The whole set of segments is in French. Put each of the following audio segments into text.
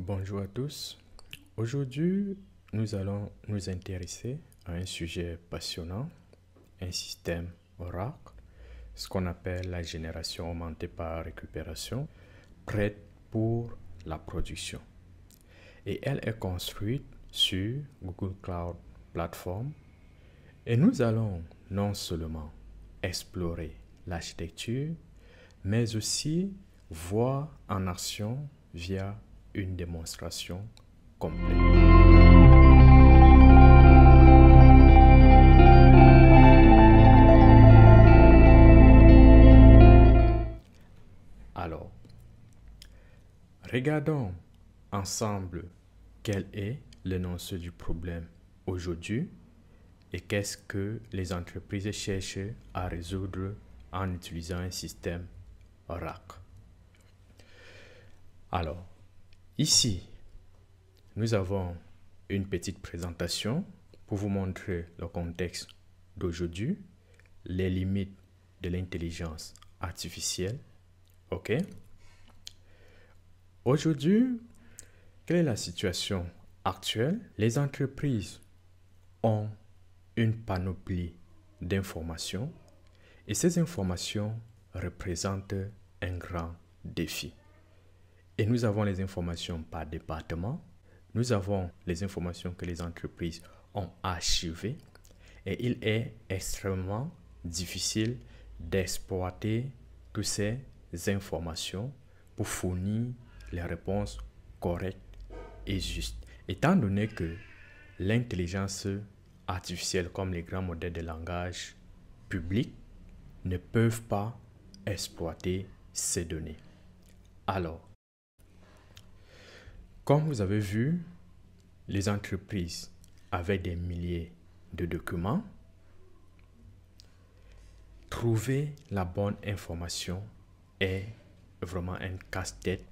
Bonjour à tous. Aujourd'hui, nous allons nous intéresser à un sujet passionnant, un système Oracle, ce qu'on appelle la génération augmentée par récupération, prête pour la production. Et elle est construite sur Google Cloud Platform. Et nous allons non seulement explorer l'architecture, mais aussi voir en action via une démonstration complète. Alors, regardons ensemble quel est l'énoncé du problème aujourd'hui et qu'est-ce que les entreprises cherchent à résoudre en utilisant un système Oracle. Alors, ici, nous avons une petite présentation pour vous montrer le contexte d'aujourd'hui, les limites de l'intelligence artificielle. OK? Aujourd'hui, quelle est la situation actuelle? Les entreprises ont une panoplie d'informations et ces informations représentent un grand défi. Et nous avons les informations par département. Nous avons les informations que les entreprises ont archivées et il est extrêmement difficile d'exploiter toutes ces informations pour fournir les réponses correctes et justes. Étant donné que l'intelligence artificielle comme les grands modèles de langage publics ne peuvent pas exploiter ces données. Alors, comme vous avez vu, les entreprises avaient des milliers de documents. Trouver la bonne information est vraiment un casse-tête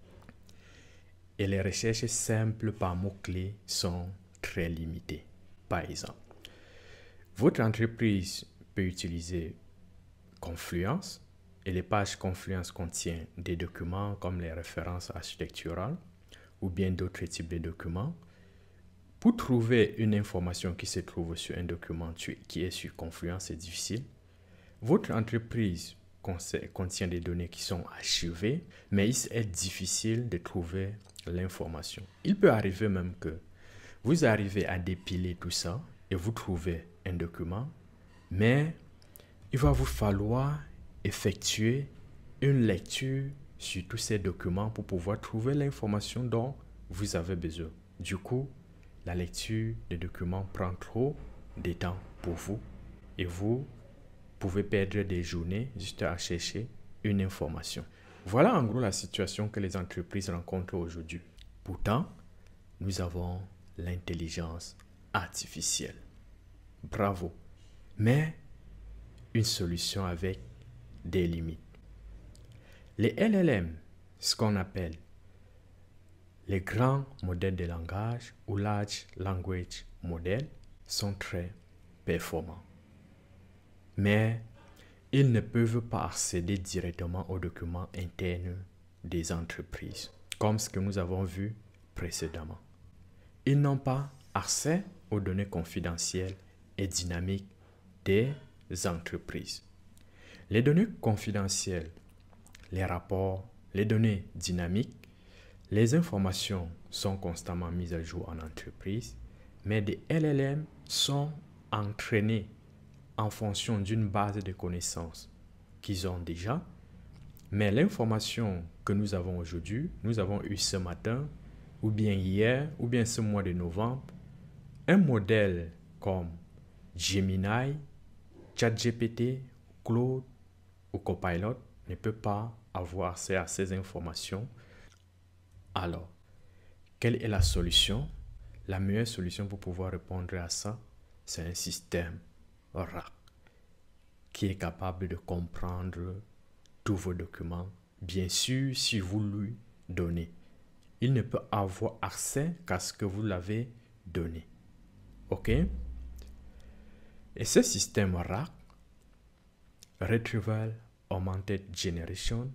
et les recherches simples par mots-clés sont très limitées. Par exemple, votre entreprise peut utiliser Confluence et les pages Confluence contiennent des documents comme les références architecturales ou bien d'autres types de documents. Pour trouver une information qui se trouve sur un document qui est sur Confluence, c'est difficile. Votre entreprise contient des données qui sont archivées, mais il est difficile de trouver l'information. Il peut arriver même que vous arrivez à dépiler tout ça et vous trouvez un document, mais il va vous falloir effectuer une lecture sur tous ces documents pour pouvoir trouver l'information dont vous avez besoin. Du coup, la lecture des documents prend trop de temps pour vous et vous pouvez perdre des journées juste à chercher une information. Voilà en gros la situation que les entreprises rencontrent aujourd'hui. Pourtant, nous avons l'intelligence artificielle. Bravo. Mais une solution avec des limites. Les LLM, ce qu'on appelle les grands modèles de langage ou Large Language Models, sont très performants. Mais ils ne peuvent pas accéder directement aux documents internes des entreprises, comme ce que nous avons vu précédemment. Ils n'ont pas accès aux données confidentielles et dynamiques des entreprises. Les données confidentielles, les rapports, les données dynamiques, les informations sont constamment mises à jour en entreprise, mais des LLM sont entraînés en fonction d'une base de connaissances qu'ils ont déjà. Mais l'information que nous avons aujourd'hui, nous avons eu ce matin, ou bien hier, ou bien ce mois de novembre, un modèle comme Gemini, ChatGPT, Claude ou Copilot ne peut pas avoir accès à ces informations. Alors, quelle est la solution? La meilleure solution pour pouvoir répondre à ça, c'est un système Oracle qui est capable de comprendre tous vos documents, bien sûr si vous lui donnez. Il ne peut avoir accès qu'à ce que vous l'avez donné. OK? Et ce système Oracle, Retrieval Augmented Generation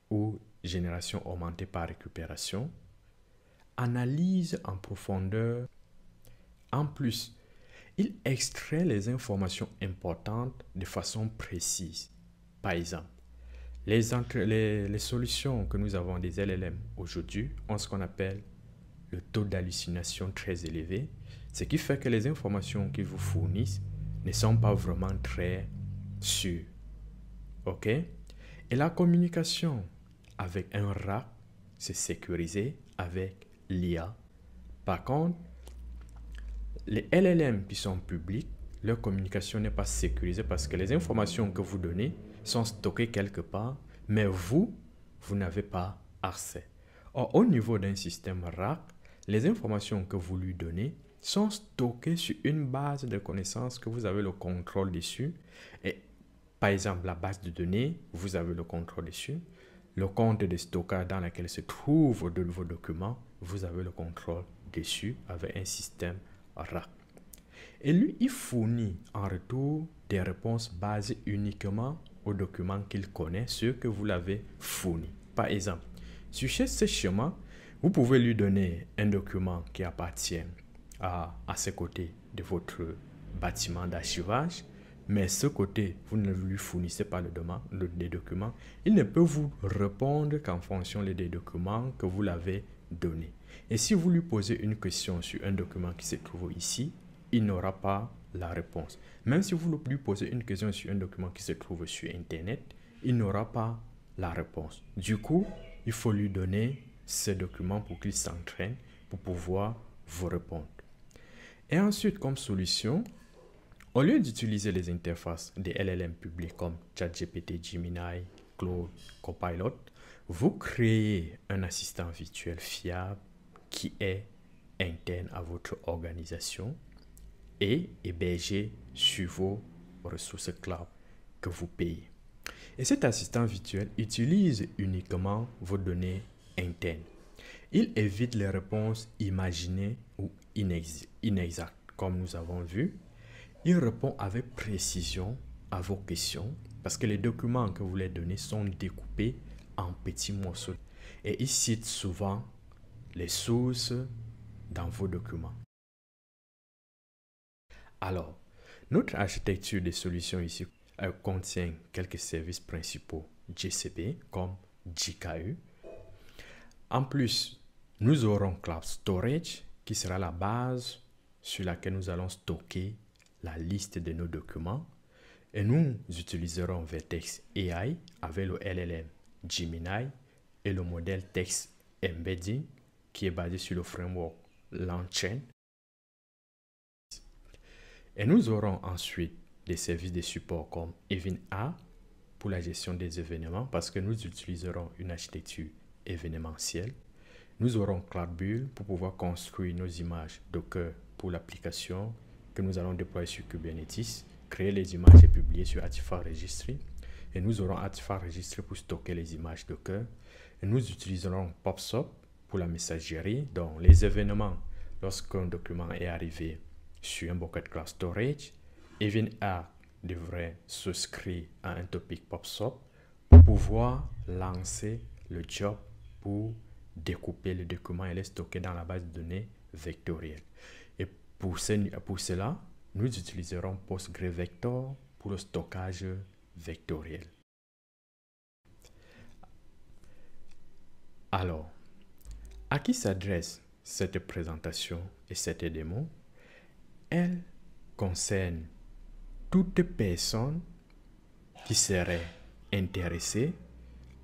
ou génération augmentée par récupération, analyse en profondeur. En plus, il extrait les informations importantes de façon précise. Par exemple, les solutions que nous avons des LLM aujourd'hui ont ce qu'on appelle le taux d'hallucination très élevé, ce qui fait que les informations qu'ils vous fournissent ne sont pas vraiment très sûres. OK? Et la communication avec un RAC, c'est sécurisé avec l'IA. Par contre, les LLM qui sont publics, leur communication n'est pas sécurisée parce que les informations que vous donnez sont stockées quelque part, mais vous n'avez pas accès. Or, au niveau d'un système RAC, les informations que vous lui donnez sont stockées sur une base de connaissances que vous avez le contrôle dessus. Et par exemple, la base de données, vous avez le contrôle dessus. Le compte de stockage dans lequel se trouvent vos documents, vous avez le contrôle dessus avec un système RAC. Et lui, il fournit en retour des réponses basées uniquement aux documents qu'il connaît, ceux que vous l'avez fournis. Par exemple, sur ce schéma, vous pouvez lui donner un document qui appartient à ce côté de votre bâtiment d'archivage, mais ce côté, vous ne lui fournissez pas les documents. Il ne peut vous répondre qu'en fonction des documents que vous l'avez donné. Et si vous lui posez une question sur un document qui se trouve ici, il n'aura pas la réponse. Même si vous lui posez une question sur un document qui se trouve sur Internet, il n'aura pas la réponse. Du coup, il faut lui donner ce document pour qu'il s'entraîne pour pouvoir vous répondre. Et ensuite, comme solution, au lieu d'utiliser les interfaces des LLM publics comme ChatGPT, Gemini, Claude, Copilot, vous créez un assistant virtuel fiable qui est interne à votre organisation et hébergé sur vos ressources cloud que vous payez. Et cet assistant virtuel utilise uniquement vos données internes. Il évite les réponses imaginées ou inexactes, comme nous avons vu. Il répond avec précision à vos questions parce que les documents que vous lui donnez sont découpés en petits morceaux. Et il cite souvent les sources dans vos documents. Alors, notre architecture de solutions ici contient quelques services principaux GCP comme GKE. En plus, nous aurons Cloud Storage qui sera la base sur laquelle nous allons stocker la liste de nos documents. Et nous utiliserons Vertex AI avec le LLM Gemini et le modèle Text Embedding qui est basé sur le framework LangChain. Et nous aurons ensuite des services de support comme EvenA pour la gestion des événements parce que nous utiliserons une architecture événementielle. Nous aurons CloudBuild pour pouvoir construire nos images Docker pour l'application que nous allons déployer sur Kubernetes, créer les images et publier sur Artifact Registry. Et nous aurons Artifact Registry pour stocker les images Docker. Et nous utiliserons PubSub pour la messagerie, donc les événements lorsqu'un document est arrivé sur un bucket Cloud Storage. EvenA devrait souscrire à un topic PubSub pour pouvoir lancer le job pour découper le document et les stocker dans la base de données vectorielle. Et pour cela, nous utiliserons PostgreVector pour le stockage vectoriel. Alors, à qui s'adresse cette présentation et cette démo? Elle concerne toute personne qui serait intéressée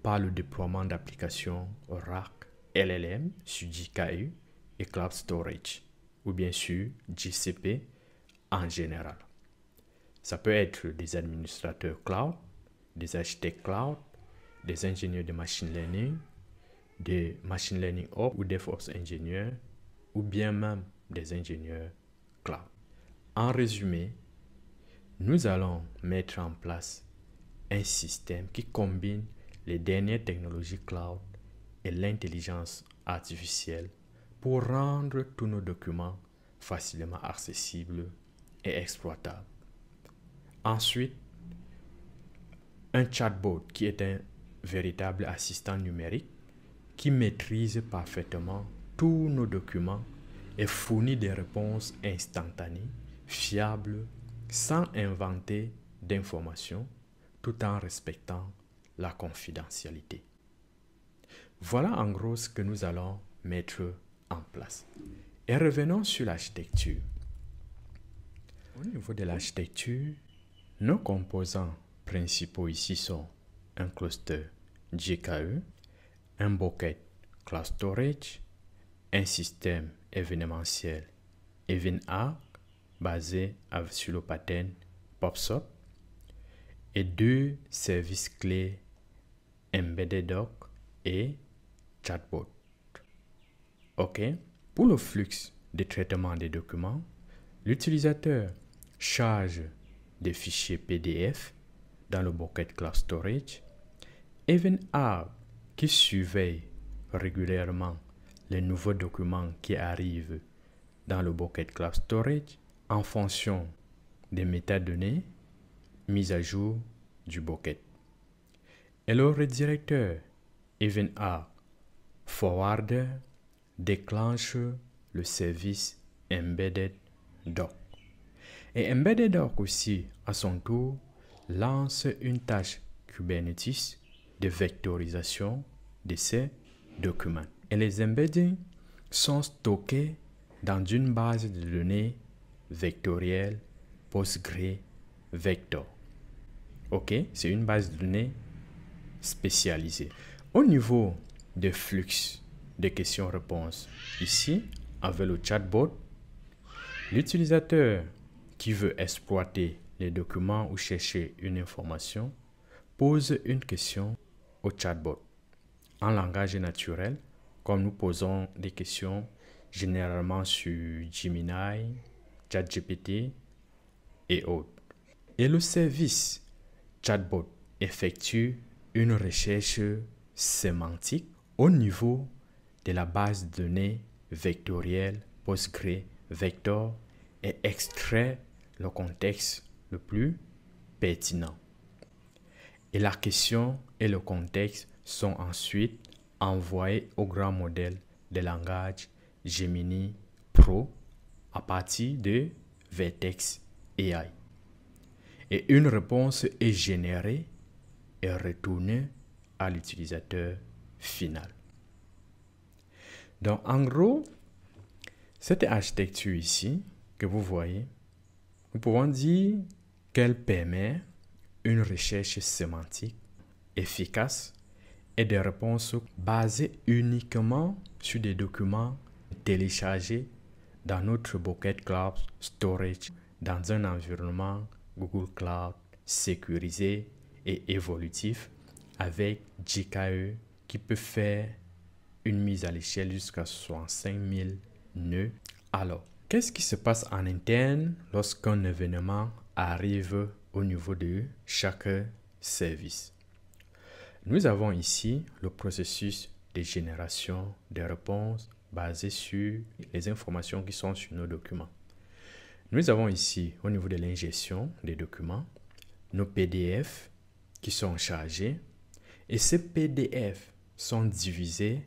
par le déploiement d'applications RAC LLM sur GKE et Cloud Storage, ou bien sur GCP en général. Ça peut être des administrateurs cloud, des architectes cloud, des ingénieurs de machine learning, des machine learning ops ou DevOps ingénieurs, ou bien même des ingénieurs cloud. En résumé, nous allons mettre en place un système qui combine les dernières technologies cloud et l'intelligence artificielle pour rendre tous nos documents facilement accessibles et exploitables. Ensuite, un chatbot qui est un véritable assistant numérique qui maîtrise parfaitement tous nos documents et fournit des réponses instantanées, fiables, sans inventer d'informations, tout en respectant la confidentialité. Voilà en gros ce que nous allons mettre en place. Et revenons sur l'architecture. Au niveau de l'architecture, nos composants principaux ici sont un cluster GKE, un bucket Cloud Storage, un système événementiel EventArc basé sur le pattern PubSub et deux services clés Embedded Doc et Chatbot. OK. Pour le flux de traitement des documents, l'utilisateur charge des fichiers PDF dans le bucket Cloud Storage. EventArc qui surveille régulièrement les nouveaux documents qui arrivent dans le bucket Cloud Storage en fonction des métadonnées mises à jour du bucket. Et le redirecteur EventArc Forwarder déclenche le service Embedded Doc. Et Embedded Doc aussi, à son tour, lance une tâche Kubernetes de vectorisation de ces documents. Et les embeddings sont stockés dans une base de données vectorielle PostgreVector. OK, c'est une base de données spécialisée. Au niveau des flux de questions-réponses, ici, avec le chatbot, l'utilisateur qui veut exploiter les documents ou chercher une information pose une question au chatbot en langage naturel, comme nous posons des questions généralement sur Gemini, ChatGPT et autres. Et le service chatbot effectue une recherche sémantique au niveau de la base de données vectorielle PostgreVector et extrait le contexte le plus pertinent. Et la question et le contexte sont ensuite envoyés au grand modèle de langage Gemini Pro à partir de Vertex AI. Et une réponse est générée et retournée à l'utilisateur final. Donc, en gros, cette architecture ici que vous voyez, nous pouvons dire qu'elle permet une recherche sémantique efficace et des réponses basées uniquement sur des documents téléchargés dans notre bucket Cloud Storage dans un environnement Google Cloud sécurisé et évolutif avec GKE qui peut faire une mise à l'échelle jusqu'à 65 000 nœuds. Alors, qu'est-ce qui se passe en interne lorsqu'un événement arrive au niveau de chaque service? Nous avons ici le processus de génération des réponses basé sur les informations qui sont sur nos documents. Nous avons ici, au niveau de l'ingestion des documents, nos PDF qui sont chargés et ces PDF sont divisés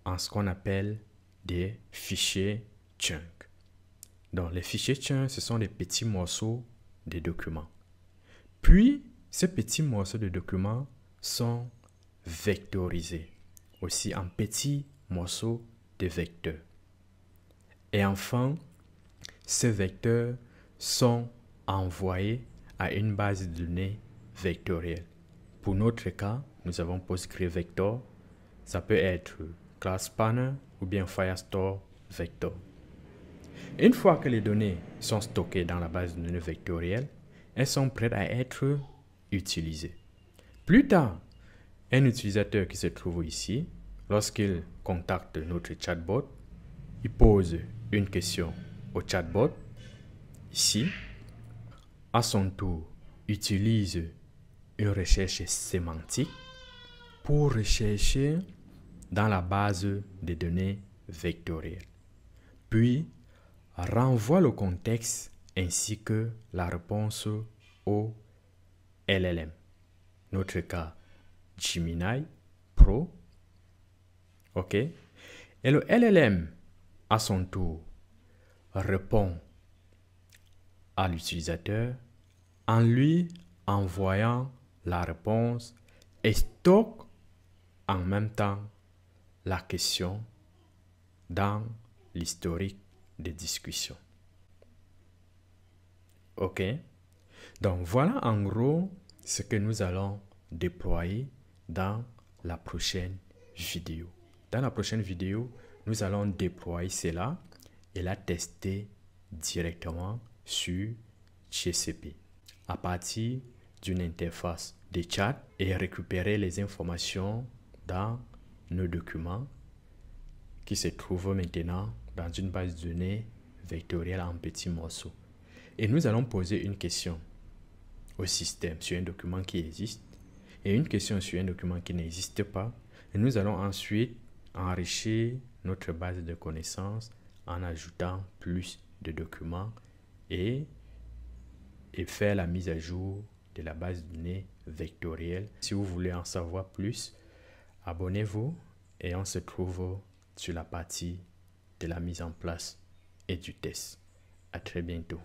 en ce qu'on appelle des fichiers chunk. Donc, les fichiers chunk, ce sont des petits morceaux de documents. Puis, ces petits morceaux de documents sont vectorisés aussi en petits morceaux de vecteurs. Et enfin, ces vecteurs sont envoyés à une base de données vectorielle. Pour notre cas, nous avons PostgreVector. Ça peut être Cloud Spanner ou bien Firestore Vector. Une fois que les données sont stockées dans la base de données vectorielle, elles sont prêtes à être utilisées. Plus tard, un utilisateur qui se trouve ici, lorsqu'il contacte notre chatbot, il pose une question au chatbot, ici, à son tour, utilise une recherche sémantique pour rechercher dans la base de données vectorielle. Puis, renvoie le contexte ainsi que la réponse au LLM. Notre cas, Gemini Pro. OK. Et le LLM, à son tour, répond à l'utilisateur en lui envoyant la réponse et stocke en même temps la question dans l'historique des discussions. OK? Donc voilà en gros ce que nous allons déployer dans la prochaine vidéo. Dans la prochaine vidéo, nous allons déployer cela et la tester directement sur GCP à partir d'une interface de chat et récupérer les informations dans nos documents qui se trouvent maintenant dans une base de données vectorielle en petits morceaux. Et nous allons poser une question au système sur un document qui existe et une question sur un document qui n'existe pas. Et nous allons ensuite enrichir notre base de connaissances en ajoutant plus de documents et faire la mise à jour de la base de données vectorielle. Si vous voulez en savoir plus, abonnez-vous et on se trouve sur la partie de la mise en place et du test. À très bientôt.